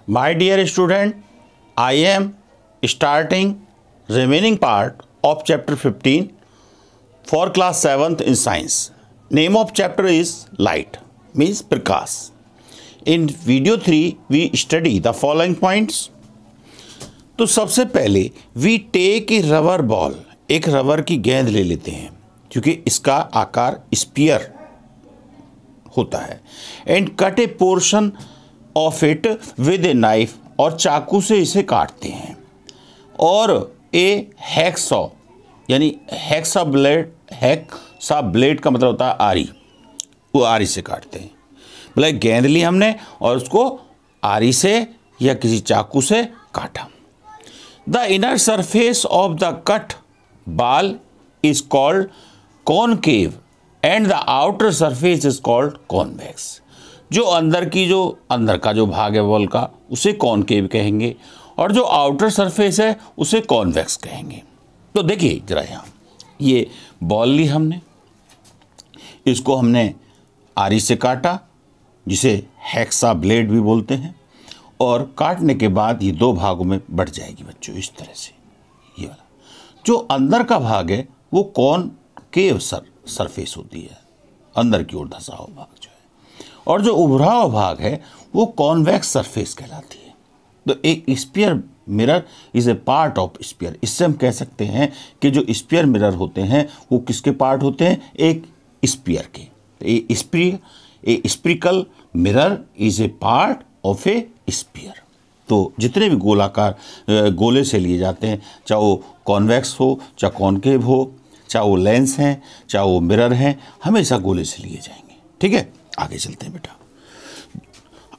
My dear student, I am starting remaining part of chapter 15 for class 7th in science. Name of chapter is light, means prakash. In video 3 we study the following points. तो सबसे पहले we take a rubber ball, एक rubber की गेंद ले लेते हैं क्योंकि इसका आकार स्पीयर होता है, and cut A portion of it with a knife, और चाकू से इसे काटते हैं, और ए हैक्सॉ यानी हैक्सा ब्लेड का मतलब होता है आरी, वो आरी से काटते हैं। मतलब गेंद ली हमने और उसको आरी से या किसी चाकू से काटा। The inner surface of the cut ball is called concave and the outer surface is called convex. जो अंदर का जो भाग है बॉल का उसे कॉनकेव कहेंगे, और जो आउटर सरफेस है उसे कॉन्वेक्स कहेंगे। तो देखिए जरा यहाँ ये बॉल ली हमने, इसको हमने आरी से काटा जिसे हैक्सा ब्लेड भी बोलते हैं, और काटने के बाद ये दो भागों में बढ़ जाएगी बच्चों, इस तरह से। ये वाला जो अंदर का भाग है वो कॉनकेव सरफेस होती है, अंदर की ओर धंसा हुआ भाग जो है, और जो उभरा हुआ भाग है वो कॉन्वेक्स सरफेस कहलाती है। तो एक sphere mirror is a part of sphere. इससे हम कह सकते हैं कि जो स्फीयर मिरर होते हैं वो किसके पार्ट होते हैं, एक स्फीयर के। A spherical mirror is a part of a sphere. तो जितने भी गोलाकार गोले से लिए जाते हैं, चाहे वो कॉन्वेक्स हो, चाहे कॉनकेव हो, चाहे वो लेंस हैं, चाहे वो मिरर हैं, हमेशा गोले से लिए जाएंगे। ठीक है, आगे चलते हैं बेटा।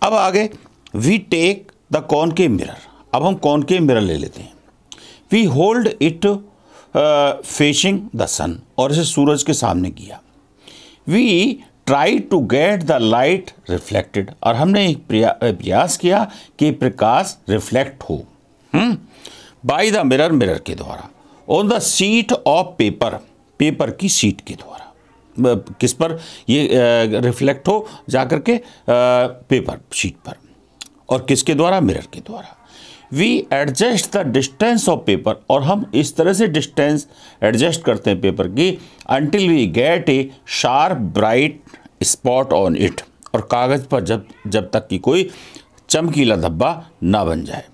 अब आगे we take the concave mirror. अब हम कॉनकेव मिरर ले लेते हैं। We hold it facing the sun, और इसे सूरज के सामने किया। We try to get the light reflected, और हमने एक प्रयास किया कि प्रकाश रिफ्लेक्ट हो बाय द मिरर के द्वारा, on the sheet of paper की शीट के द्वारा। किस पर ये रिफ्लेक्ट हो जाकर के पेपर शीट पर, और किसके द्वारा, मिरर के द्वारा। We adjust the distance of paper, और हम इस तरह से डिस्टेंस एडजस्ट करते हैं पेपर की, until we get a sharp bright spot on it, और कागज़ पर जब तक कि कोई चमकीला धब्बा ना बन जाए।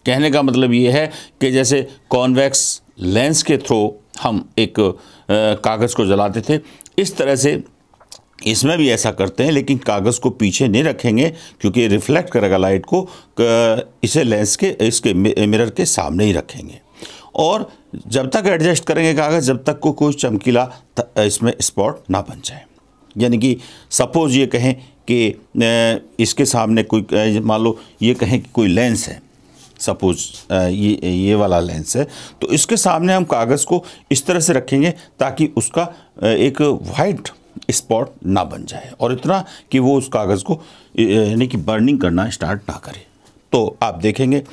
कहने का मतलब ये है कि जैसे कॉन्वेक्स लेंस के थ्रू हम एक कागज़ को जलाते थे, इस तरह से इसमें भी ऐसा करते हैं, लेकिन कागज़ को पीछे नहीं रखेंगे क्योंकि रिफ्लेक्ट करेगा लाइट को, इसे लेंस के इसके मिरर के सामने ही रखेंगे, और जब तक एडजस्ट करेंगे कागज़ जब तक को कोई चमकीला इसमें स्पॉट ना बन जाए। यानी कि सपोज़ ये कहें कि इसके सामने कोई, मान लो ये कहें कि कोई लेंस है, सपोज़ ये वाला लेंस है, तो इसके सामने हम कागज़ को इस तरह से रखेंगे ताकि उसका एक वाइट स्पॉट ना बन जाए, और इतना कि वो उस कागज़ को यानी कि बर्निंग करना स्टार्ट ना करे। तो आप देखेंगे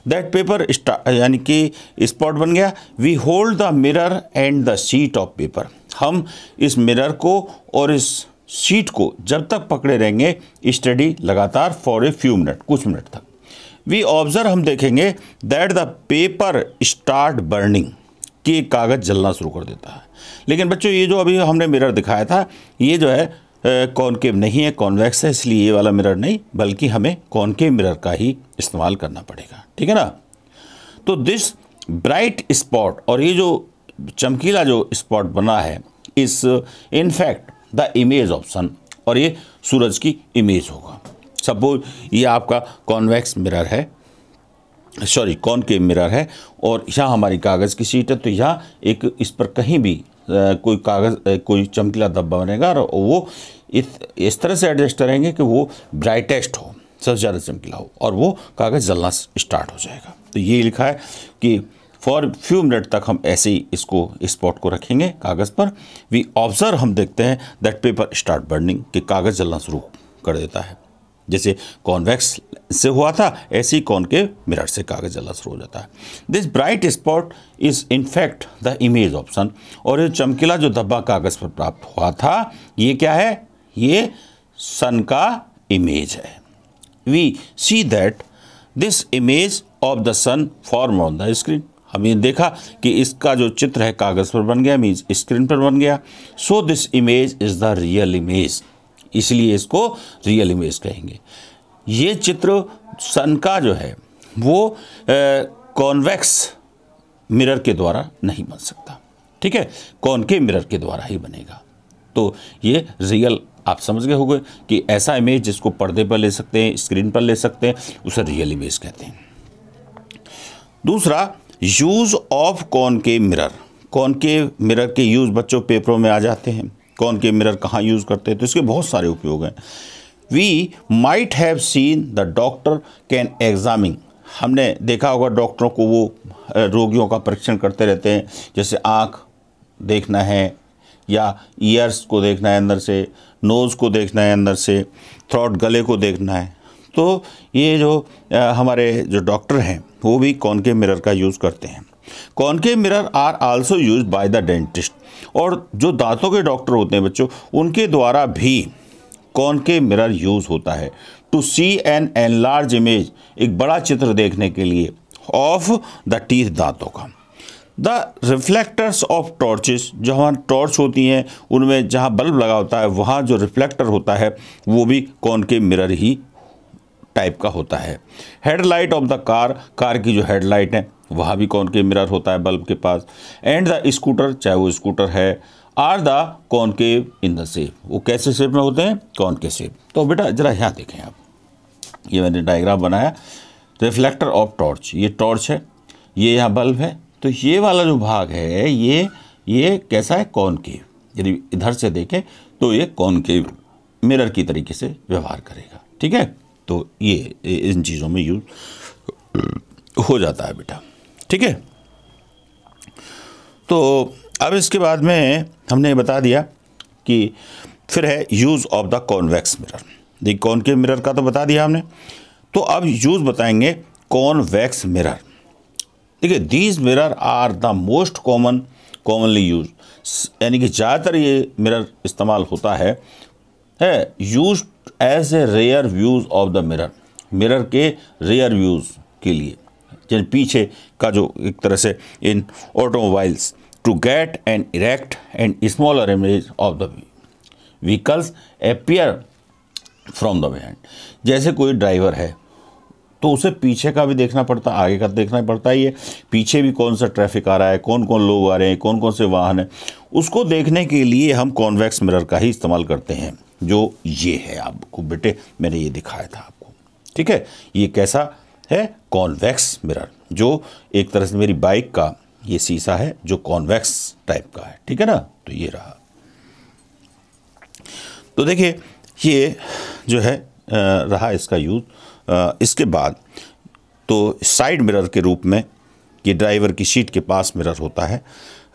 दैट पेपर यानी कि स्पॉट बन गया। We hold the mirror and the sheet of paper, हम इस मिरर को और इस शीट को जब तक पकड़े रहेंगे स्टडी लगातार फॉर ए फ्यू मिनट, कुछ मिनट तक। वी ऑब्जर्व, हम देखेंगे that the paper start burning, कि कागज़ जलना शुरू कर देता है। लेकिन बच्चों ये जो अभी हमने मिरर दिखाया था ये जो है कॉनकेव नहीं है, कॉन्वेक्स है, इसलिए ये वाला मिरर नहीं, बल्कि हमें कॉनकेव मिरर का ही इस्तेमाल करना पड़ेगा। ठीक है ना। तो दिस ब्राइट स्पॉट, और ये जो चमकीला जो स्पॉट बना है, इस in fact the image of sun, और ये सूरज की इमेज होगा। सपोज ये आपका कॉन्वेक्स मिरर है, सॉरी कॉनकेव मिरर है, और यहाँ हमारी कागज़ की शीट है, तो यहाँ एक इस पर कहीं भी कोई कागज़ कोई चमकीला धब्बा बनेगा, और वो इस तरह से एडजस्ट करेंगे कि वो ब्राइटेस्ट हो, सबसे ज़्यादा चमकीला हो, और वो कागज़ जलना स्टार्ट हो जाएगा। तो ये लिखा है कि फॉर फ्यू मिनट तक हम ऐसे ही इसको स्पॉट को रखेंगे कागज़ पर। वी ऑब्जर्व, हम देखते हैं दैट पेपर स्टार्ट बर्निंग, कि कागज़ जलना शुरू कर देता है। जैसे कॉन्वेक्स से हुआ था ऐसे ही कॉनकेव मिरर से कागज़ जलना शुरू हो जाता है। This bright spot is in fact the image of sun, और ये चमकीला जो धब्बा कागज़ पर प्राप्त हुआ था ये क्या है, ये सन का इमेज है। We see that this image of the sun form on the screen. हमने देखा कि इसका जो चित्र है कागज़ पर बन गया, मीन्स स्क्रीन पर बन गया। So this image is the real image, इसलिए इसको रियल इमेज कहेंगे। ये चित्र सन का जो है वो कॉन्वेक्स मिरर के द्वारा नहीं बन सकता, ठीक है, कॉनकेव मिरर के द्वारा ही बनेगा। तो ये रियल आप समझ गए होंगे कि ऐसा इमेज जिसको पर्दे पर ले सकते हैं, स्क्रीन पर ले सकते हैं, उसे रियल इमेज कहते हैं। दूसरा, use of concave mirror. Concave mirror के यूज़ बच्चों पेपरों में आ जाते हैं। कॉनकेव मिरर कहाँ यूज़ करते हैं, तो इसके बहुत सारे उपयोग हैं। We might have seen the doctor can examine. हमने देखा होगा डॉक्टरों को, वो रोगियों का परीक्षण करते रहते हैं, जैसे आँख देखना है या ईयर्स को देखना है अंदर से, नोज़ को देखना है अंदर से, थ्रोट गले को देखना है। तो ये जो हमारे जो डॉक्टर हैं वो भी कॉनकेव मिरर का यूज़ करते हैं। Concave mirror are also used by the dentist. और जो दांतों के डॉक्टर होते हैं बच्चों, उनके द्वारा भी कॉनकेव मिरर यूज़ होता है to see an enlarge image, एक बड़ा चित्र देखने के लिए, ऑफ द टीथ, दांतों का। द रिफ्लेक्टर्स ऑफ टॉर्चेस, जो हमारी टॉर्च होती हैं उनमें जहाँ बल्ब लगा होता है वहाँ जो रिफ्लेक्टर होता है वो भी कॉनकेव मिरर ही टाइप का होता है। Headlight of the car, car की जो हेडलाइट है वहाँ भी कॉनकेव मिरर होता है बल्ब के पास। एंड द स्कूटर, चाहे वो स्कूटर है, are the concave in the shape, वो कैसे शेप में होते हैं, कॉनकेव शेप। तो बेटा जरा यहाँ देखें आप, ये मैंने डायग्राम बनाया, रिफ्लेक्टर ऑफ टॉर्च, ये टॉर्च है, ये यहाँ बल्ब है, तो ये वाला जो भाग है ये कैसा है, कॉनकेव। यदि इधर से देखें तो ये कॉनकेव मिरर की तरीके से व्यवहार करेगा, ठीक है। तो ये इन चीज़ों में यूज हो जाता है बेटा, ठीक है। तो अब इसके बाद में हमने बता दिया कि फिर है use of the convex mirror. देखिए कॉनकेव मिरर का तो बता दिया हमने, तो अब यूज़ बताएंगे कॉन्वेक्स मिरर। देखिए these mirror are the most commonly use, यानी कि ज़्यादातर ये मिरर इस्तेमाल होता है use as a rear views of the mirror, mirror के रेयर व्यूज़ के लिए, जिन पीछे का जो एक तरह से in automobiles to get an erect and smaller image of the vehicles appear from the behind. जैसे कोई ड्राइवर है तो उसे पीछे का भी देखना पड़ता, आगे का देखना पड़ता ही है, पीछे भी कौन सा ट्रैफिक आ रहा है, कौन कौन लोग आ रहे हैं, कौन कौन से वाहन हैं, उसको देखने के लिए हम कॉन्वेक्स मिरर का ही इस्तेमाल करते हैं। जो ये है आपको बेटे मैंने ये दिखाया था आपको, ठीक है। ये कैसा है, कॉन्वेक्स मिरर, जो एक तरह से मेरी बाइक का ये शीशा है जो कॉन्वेक्स टाइप का है, ठीक है ना। तो ये रहा। तो देखिए ये जो है रहा इसका यूज़। इसके बाद तो साइड मिरर के रूप में, ये ड्राइवर की सीट के पास मिरर होता है,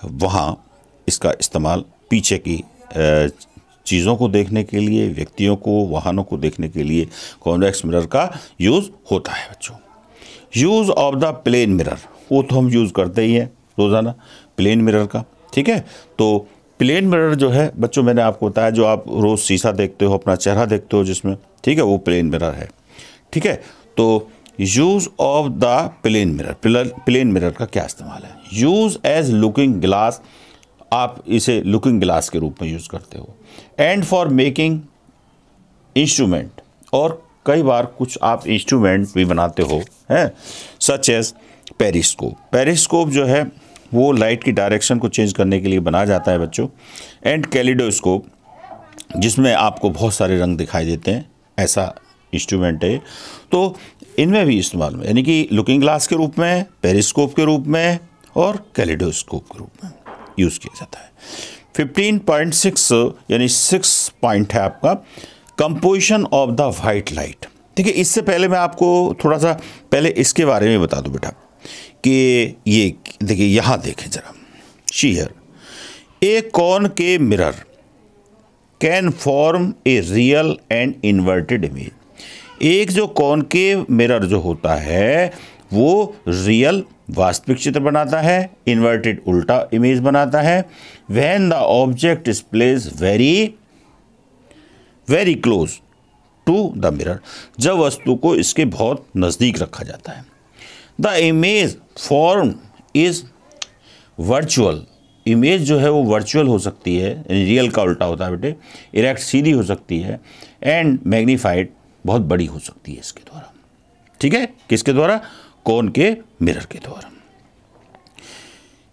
वहाँ इसका इस्तेमाल पीछे की चीज़ों को देखने के लिए, व्यक्तियों को, वाहनों को देखने के लिए कॉन्वेक्स मिरर का यूज़ होता है बच्चों। Use of the plane mirror, वो तो हम यूज़ करते ही हैं रोज़ाना, प्लेन मिरर का, ठीक है। तो प्लेन मिरर जो है बच्चों मैंने आपको बताया, जो आप रोज़ शीशा देखते हो, अपना चेहरा देखते हो जिसमें, ठीक है, वो प्लेन मिरर है, ठीक है। तो use of the plane mirror, plane mirror का क्या इस्तेमाल है, यूज़ एज लुकिंग ग्लास, आप इसे लुकिंग ग्लास के रूप में यूज़ करते हो। एंड फॉर मेकिंग इंस्ट्रूमेंट, और कई बार कुछ आप इंस्ट्रूमेंट भी बनाते हो हैं, सच एज पेरिस्कोप। पेरिस्कोप जो है वो लाइट की डायरेक्शन को चेंज करने के लिए बनाया जाता है बच्चों। एंड कैलिडोस्कोप, जिसमें आपको बहुत सारे रंग दिखाई देते हैं, ऐसा इंस्ट्रूमेंट है। तो इनमें भी इस्तेमाल में, यानी कि लुकिंग ग्लास के रूप में, पेरिस्कोप के रूप में और कैलिडोस्कोप के रूप में यूज़ किया जाता है। 15.6 यानी 6 पॉइंट है आपका, composition of the white light. देखिए इससे पहले मैं आपको थोड़ा सा पहले इसके बारे में बता दूं बेटा कि ये देखिए यहाँ देखें ज़रा, here A concave mirror can form a real and inverted image. एक जो कॉनकेव मिरर जो होता है वो रियल वास्तविक चित्र बनाता है, इन्वर्टेड उल्टा इमेज बनाता है। When the object is place very very close to the mirror, जब वस्तु को इसके बहुत नज़दीक रखा जाता है। The image form is virtual, image जो है वो वर्चुअल हो सकती है, रियल का उल्टा होता है बेटे, इरेक्ट सीधी हो सकती है, एंड मैग्नीफाइड बहुत बड़ी हो सकती है इसके द्वारा। ठीक है, किसके द्वारा? कौन के मिरर के द्वारा।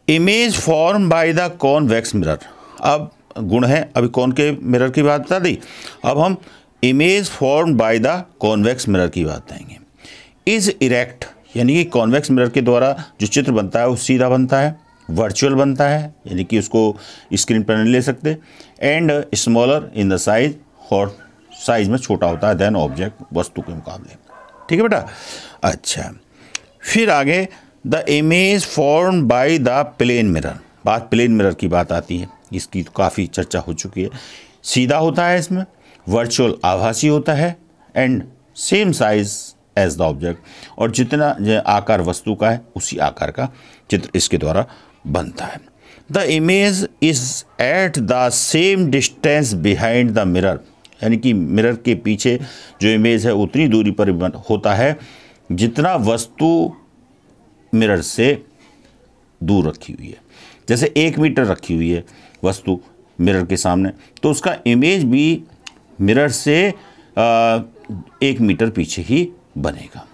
Image form by the convex mirror, अब गुण है, अभी कौन के मिरर की बात बता दी, अब हम image form by the convex mirror की बात बताएंगे। इज इरेक्ट, यानी कि कॉन्वेक्स मिरर के द्वारा जो चित्र बनता है वो सीधा बनता है, वर्चुअल बनता है, यानी कि उसको स्क्रीन पर नहीं ले सकते, and smaller in the size, और साइज में छोटा होता है देन ऑब्जेक्ट, वस्तु के मुकाबले। ठीक है बेटा। अच्छा, फिर आगे the image form by the plane mirror, बात प्लेन मिरर की बात आती है, इसकी तो काफ़ी चर्चा हो चुकी है। सीधा होता है इसमें, वर्चुअल आभासी होता है, and same size as the object, और जितना आकार वस्तु का है उसी आकार का चित्र इसके द्वारा बनता है। The image is at the same distance behind the mirror, यानी कि मिरर के पीछे जो इमेज है उतनी दूरी पर होता है जितना वस्तु मिरर से दूर रखी हुई है। जैसे 1 मीटर रखी हुई है वस्तु मिरर के सामने, तो उसका इमेज भी मिरर से 1 मीटर पीछे ही बनेगा।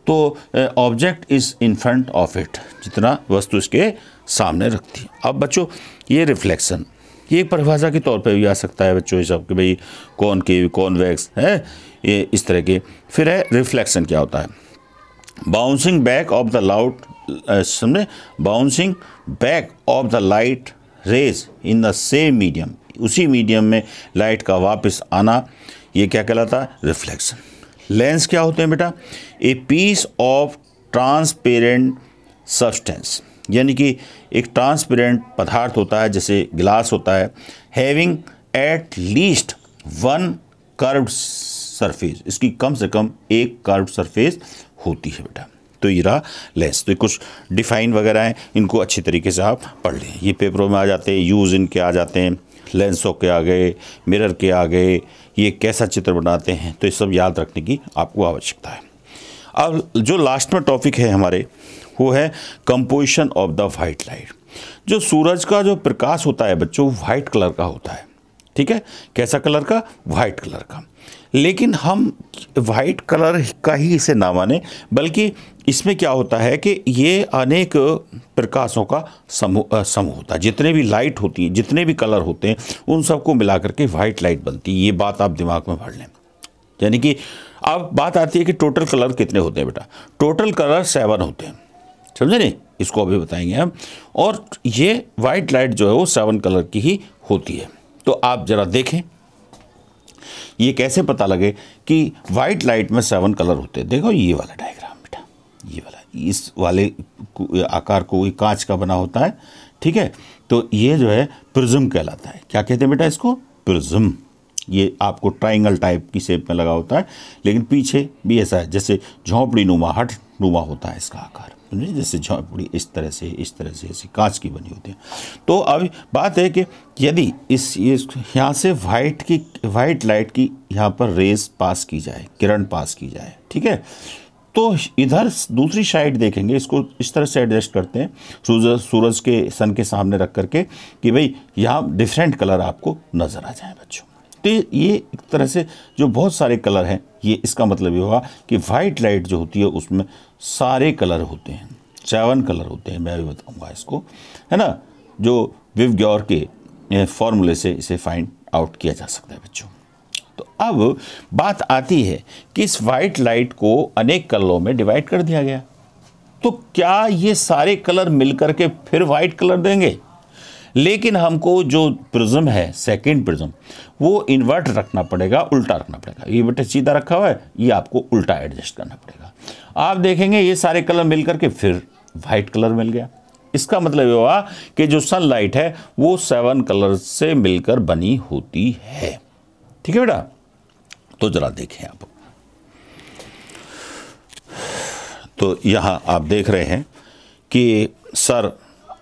तो object is in front of it, जितना वस्तु इसके सामने रखती है। अब बच्चों, ये रिफ्लेक्शन, ये एक परिभाषा के तौर पे भी आ सकता है बच्चों, ये सब कि भाई कॉनकेव, कॉन्वेक्स है, ये इस तरह के। फिर है रिफ्लेक्शन, क्या होता है? Bouncing back of the loud, समझे, bouncing back of the light rays in the same medium, उसी मीडियम में लाइट का वापस आना, ये क्या कहलाता है? रिफ्लेक्शन। लेंस क्या होते हैं बेटा? A piece of transparent substance, यानी कि एक ट्रांसपेरेंट पदार्थ होता है, जैसे गिलास होता है, having at least 1 curved surface, इसकी कम से कम एक कर्व्ड सरफेस होती है बेटा। तो ये रहा लेंस। तो कुछ डिफाइन वगैरह हैं, इनको अच्छी तरीके से आप पढ़ लें, ये पेपरों में आ जाते हैं, यूज़ इनके आ जाते हैं, लेंसों के आ गए, मिरर के आ गए, ये कैसा चित्र बनाते हैं, तो ये सब याद रखने की आपको आवश्यकता है। अब जो लास्ट में टॉपिक है हमारे, वो है composition of the white light. जो सूरज का जो प्रकाश होता है बच्चों, वाइट कलर का होता है। ठीक है, कैसा कलर का? वाइट कलर का। लेकिन हम वाइट कलर का ही इसे ना माने, बल्कि इसमें क्या होता है कि ये अनेक प्रकाशों का समूह होता है। जितने भी लाइट होती है, जितने भी कलर होते हैं, उन सबको मिला करके वाइट लाइट बनती है। ये बात आप दिमाग में भर लें। यानी कि अब बात आती है कि टोटल कलर कितने होते हैं बेटा? टोटल कलर 7 होते हैं, समझे नहीं? इसको अभी बताएंगे हम। और ये वाइट लाइट जो है वो 7 कलर की ही होती है। तो आप ज़रा देखें, ये कैसे पता लगे कि वाइट लाइट में 7 कलर होते हैं। देखो ये वाला डायग्राम बेटा, ये वाला, इस वाले आकार को ये कांच का बना होता है। ठीक है, तो ये जो है प्रिज्म कहलाता है। क्या कहते हैं बेटा इसको? प्रिज्म। ये आपको ट्राइंगल टाइप की शेप में लगा होता है, लेकिन पीछे भी ऐसा है, जैसे झोंपड़ी नुमा, हट नुमा होता है इसका आकार, समझे? जैसे झोंपड़ी इस तरह से ऐसी कांच की बनी होती है। तो अब बात है कि यदि यहाँ से वाइट लाइट की यहाँ पर रेस पास की जाए, किरण पास की जाए, ठीक है, तो इधर दूसरी साइड देखेंगे, इसको इस तरह से एडजस्ट करते हैं सूरज के सन के सामने रख करके कि भाई यहाँ डिफरेंट कलर आपको नज़र आ जाए बच्चों। तो ये एक तरह से जो बहुत सारे कलर हैं, ये इसका मतलब ये होगा कि वाइट लाइट जो होती है उसमें सारे कलर होते हैं, 7 कलर होते हैं। मैं भी बताऊंगा इसको, है ना, जो विव-गॉर के फॉर्मूले से इसे फाइंड आउट किया जा सकता है बच्चों। तो अब बात आती है कि इस वाइट लाइट को अनेक कलरों में डिवाइड कर दिया गया, तो क्या ये सारे कलर मिलकर के फिर वाइट कलर देंगे? लेकिन हमको जो प्रिज्म है, सेकंड प्रिज्म, वो इन्वर्ट रखना पड़ेगा, उल्टा रखना पड़ेगा। ये बेटा सीधा रखा हुआ है, ये आपको उल्टा एडजस्ट करना पड़ेगा। आप देखेंगे ये सारे कलर मिलकर के फिर वाइट कलर मिल गया। इसका मतलब ये हुआ कि जो सनलाइट है वो 7 कलर से मिलकर बनी होती है। ठीक है बेटा, तो जरा देखें आप। तो यहाँ आप देख रहे हैं कि सर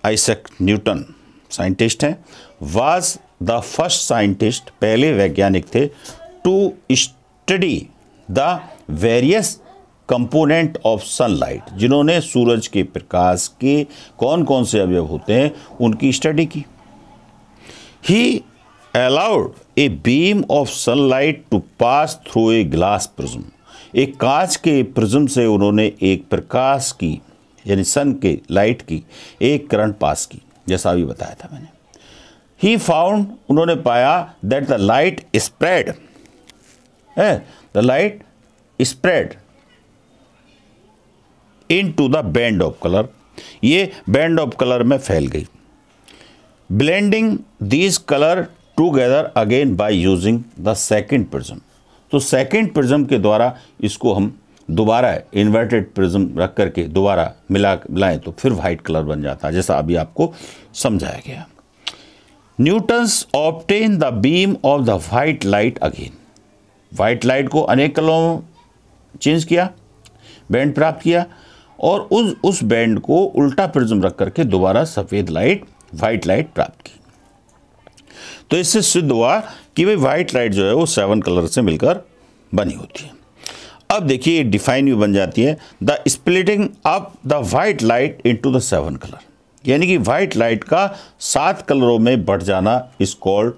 आइजैक न्यूटन साइंटिस्ट हैं, वाज द फर्स्ट साइंटिस्ट, पहले वैज्ञानिक थे, to study the various component of sunlight, जिन्होंने सूरज के प्रकाश के कौन कौन से अवयव होते हैं उनकी स्टडी की। He allowed a beam of sunlight to pass through a glass prism, एक कांच के प्रिज्म से उन्होंने एक प्रकाश की यानी सन के लाइट की एक करंट पास की, जैसा अभी बताया था मैंने। ही फाउंड, उन्होंने पाया that the light spread, the light spread into the band of colour, ये बैंड ऑफ कलर में फैल गई। Blending these colour together again by using the second prism, तो सेकेंड प्रिज्म के द्वारा इसको हम दोबारा इन्वर्टेड प्रिज्म रख करके दोबारा मिलाएं तो फिर वाइट कलर बन जाता है, जैसा अभी आपको समझाया गया। Newton's obtain the beam of the white light again, white light को अनेक कलरों चेंज किया, बैंड प्राप्त किया और उस बैंड को उल्टा प्रिज्म रख करके दोबारा सफ़ेद लाइट वाइट लाइट प्राप्त की। तो इससे सिद्ध हुआ कि भाई वाइट लाइट जो है वो 7 कलर से मिलकर बनी होती है। अब देखिए डिफाइन भी बन जाती है, the splitting up the white light into the 7 colour, यानी कि वाइट लाइट का 7 कलरों में बढ़ जाना इज कॉल्ड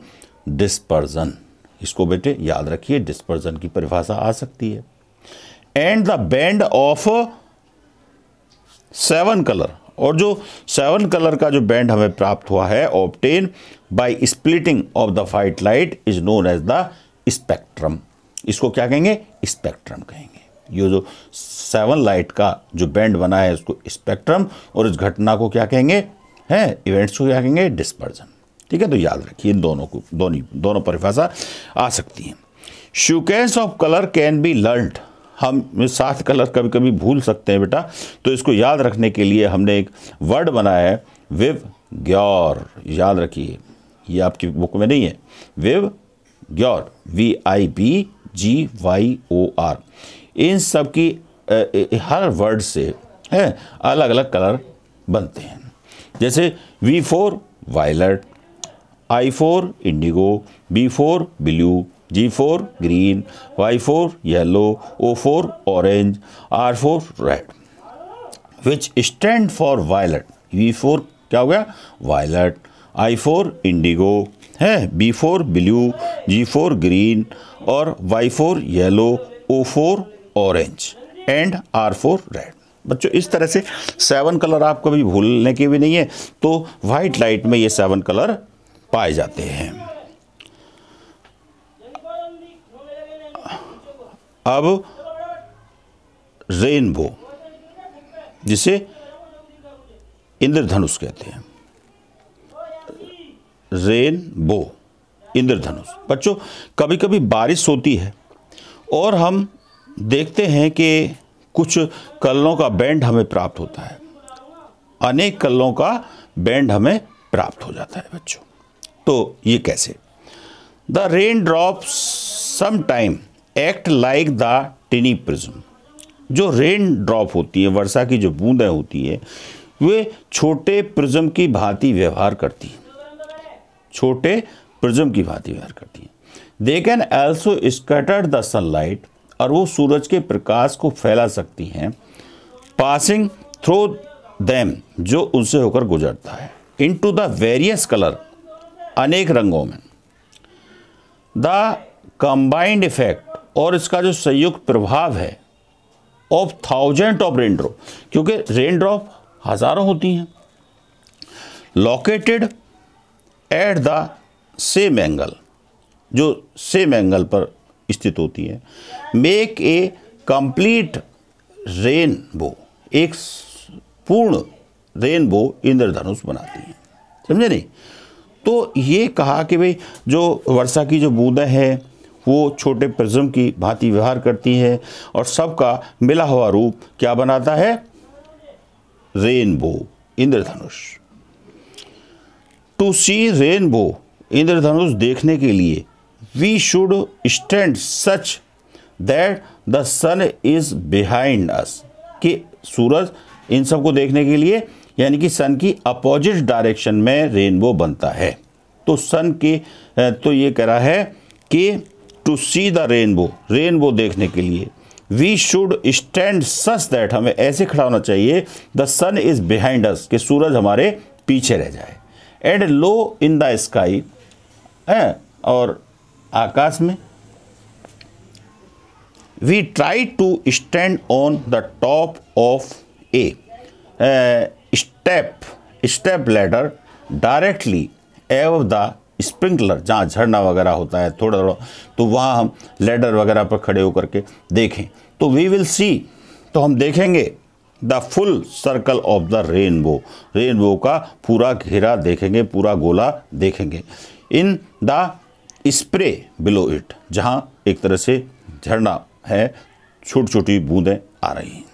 डिस्पर्जन। इसको बेटे याद रखिए, डिस्पर्जन की परिभाषा आ सकती है। And the band of 7 colour, और जो 7 कलर का जो बैंड हमें प्राप्त हुआ है obtain by splitting of the white light is known as the spectrum. इसको क्या कहेंगे? स्पेक्ट्रम कहेंगे। ये जो 7 लाइट का जो बैंड बना है उसको स्पेक्ट्रम, और इस घटना को क्या कहेंगे? है इवेंट्स को क्या कहेंगे? डिस्पर्जन। ठीक है, तो याद रखिए इन दोनों को, दोनों परिभाषा आ सकती हैं। Sequence of colour can be learned, हम 7 कलर कभी कभी भूल सकते हैं बेटा, तो इसको याद रखने के लिए हमने एक वर्ड बनाया है विवग्योर। याद रखिए, ये आपकी बुक में नहीं है, विवग्योर, VIBGYOR। इन सब की हर वर्ड से है अलग अलग कलर बनते हैं। जैसे V4 violet, I4 indigo, B4 blue, G4 green, Y4 yellow, O4 orange, R4 red, which stand for violet. V4 क्या हो गया? वायलेट, I4 इंडिगो है, B4 ब्लू, G4 ग्रीन और Y4 yellow, O4 orange and R4 red. बच्चों इस तरह से 7 colour आप कभी भूलने के भी नहीं है, तो वाइट लाइट में ये 7 कलर पाए जाते हैं। अब रेनबो, जिसे इंद्रधनुष कहते हैं, रेनबो, इंद्रधनुष। बच्चों कभी कभी बारिश होती है और हम देखते हैं कि कुछ कलरों का बैंड हमें प्राप्त होता है, अनेक कलरों का बैंड हमें प्राप्त हो जाता है बच्चों। तो ये कैसे? The rain drops some time act like the tiny prism. जो रेन ड्रॉप होती है, वर्षा की जो बूंदें होती है, वे छोटे प्रिज्म की भांति व्यवहार करती हैं, छोटे प्रिज्म की भांति व्यवहार करती हैं। They can also scatter the sunlight, और वो सूरज के प्रकाश को फैला सकती हैं, पासिंग थ्रू देम, जो उनसे होकर गुजरता है, इनटू द वेरियस कलर, अनेक रंगों में। द कंबाइंड इफेक्ट, और इसका जो संयुक्त प्रभाव है, of thousand of rain drop, क्योंकि रेन ड्रॉप हजारों होती हैं, located at the same angle, जो सेम एंगल पर स्थित होती है, मेक ए कंप्लीट रेनबो, एक पूर्ण रेनबो इंद्रधनुष बनाती है। समझे नहीं? तो ये कहा कि भाई जो वर्षा की जो बूंदें हैं वो छोटे प्रिज्म की भांति व्यवहार करती है और सबका मिला हुआ रूप क्या बनाता है? रेनबो, इंद्रधनुष। टू सी रेनबो, इंद्रधनुष देखने के लिए, we should stand such that the sun is behind us, कि सूरज इन सबको देखने के लिए यानी कि सन की अपोजिट डायरेक्शन में रेनबो बनता है। तो सन के तो ये कह रहा है कि to see the rainbow, rainbow देखने के लिए we should stand such that, हमें ऐसे खड़ा होना चाहिए the sun is behind us, कि सूरज हमारे पीछे रह जाए, and low in the sky, और आकाश में we try to stand on the top of a step ladder directly above the sprinkler, जहाँ झरना वगैरह होता है थोड़ा थोड़ा, तो वहाँ हम लैडर वगैरह पर खड़े होकर के देखें, तो वी विल सी, तो हम देखेंगे the full circle of the rainbow, rainbow का पूरा घेरा देखेंगे, पूरा गोला देखेंगे, in the spray below it, जहाँ एक तरह से झरना है, छोटी छोटी बूंदें आ रही हैं।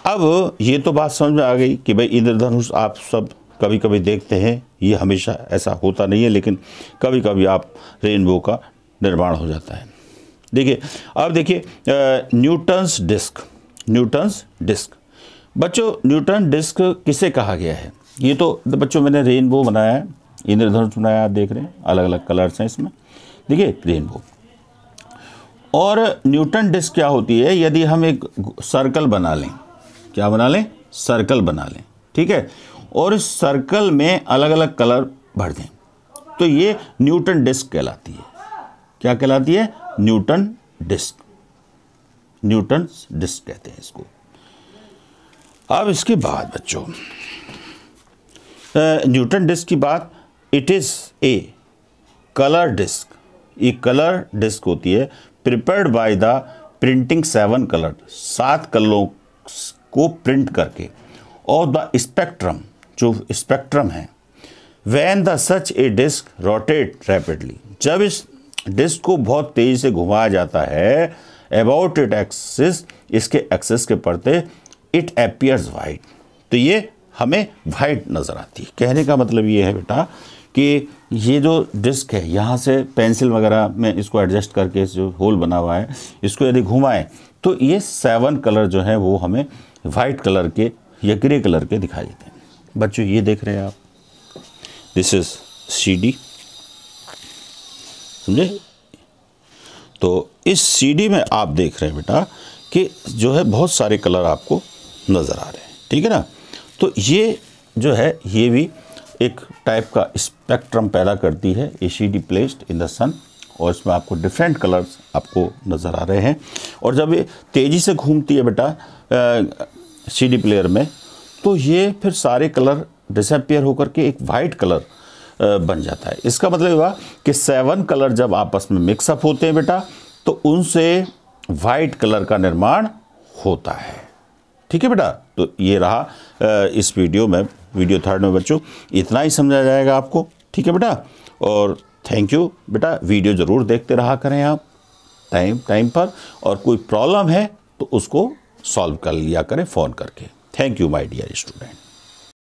अब ये तो बात समझ में आ गई कि भाई इंद्रधनुष आप सब कभी कभी देखते हैं, ये हमेशा ऐसा होता नहीं है, लेकिन कभी कभी आप रेनबो का निर्माण हो जाता है। देखिए, अब देखिए न्यूटन्स डिस्क, न्यूटन्स डिस्क, बच्चों न्यूटन डिस्क किसे कहा गया है? ये तो बच्चों मैंने रेनबो बनाया है, इंद्रधनुष बनाया, आप देख रहे हैं अलग अलग कलर्स हैं इसमें, देखिए रेनबो। और न्यूटन डिस्क क्या होती है? यदि हम एक सर्कल बना लें, क्या बना लें? सर्कल बना लें, ठीक है, और इस सर्कल में अलग अलग कलर भर दें, तो ये न्यूटन डिस्क कहलाती है। क्या कहलाती है? न्यूटन डिस्क, न्यूटन डिस्क कहते हैं इसको। अब इसके बाद बच्चों न्यूटन डिस्क की बात, it is a colour disc, ये कलर डिस्क होती है, prepared by the printing 7 colour, 7 कलरों को प्रिंट करके, और द स्पेक्ट्रम, जो स्पेक्ट्रम है, when the such a disc rotate rapidly, जब इस डिस्क को बहुत तेज़ी से घुमाया जाता है अबाउट इट एक्सिस, इसके एक्सिस के पड़ते, इट अपीयर्स वाइट, तो ये हमें वाइट नज़र आती है। कहने का मतलब ये है बेटा कि ये जो डिस्क है, यहाँ से पेंसिल वगैरह में इसको एडजस्ट करके जो होल बना हुआ है, इसको यदि घुमाएं तो ये 7 कलर जो हैं वो हमें वाइट कलर के या ग्रे कलर के दिखाई देते हैं। बच्चों ये देख रहे हैं आप, दिस इज CD, समझे? तो इस CD में आप देख रहे हैं बेटा कि जो है बहुत सारे कलर आपको नज़र आ रहे हैं, ठीक है ना? तो ये जो है ये भी एक टाइप का स्पेक्ट्रम पैदा करती है, ए CD placed in the sun, और इसमें आपको डिफरेंट कलर्स आपको नज़र आ रहे हैं। और जब ये तेज़ी से घूमती है बेटा CD प्लेयर में, तो ये फिर सारे कलर डिसअपियर होकर के एक वाइट कलर बन जाता है। इसका मतलब हुआ कि 7 कलर जब आपस में मिक्सअप होते हैं बेटा, तो उनसे वाइट कलर का निर्माण होता है, ठीक है बेटा? तो ये रहा इस वीडियो में, वीडियो 3 में बच्चों इतना ही समझा जाएगा आपको, ठीक है बेटा? और थैंक यू बेटा, वीडियो ज़रूर देखते रहा करें आप टाइम पर, और कोई प्रॉब्लम है तो उसको सॉल्व कर लिया करें फ़ोन करके। Thank you my dear student.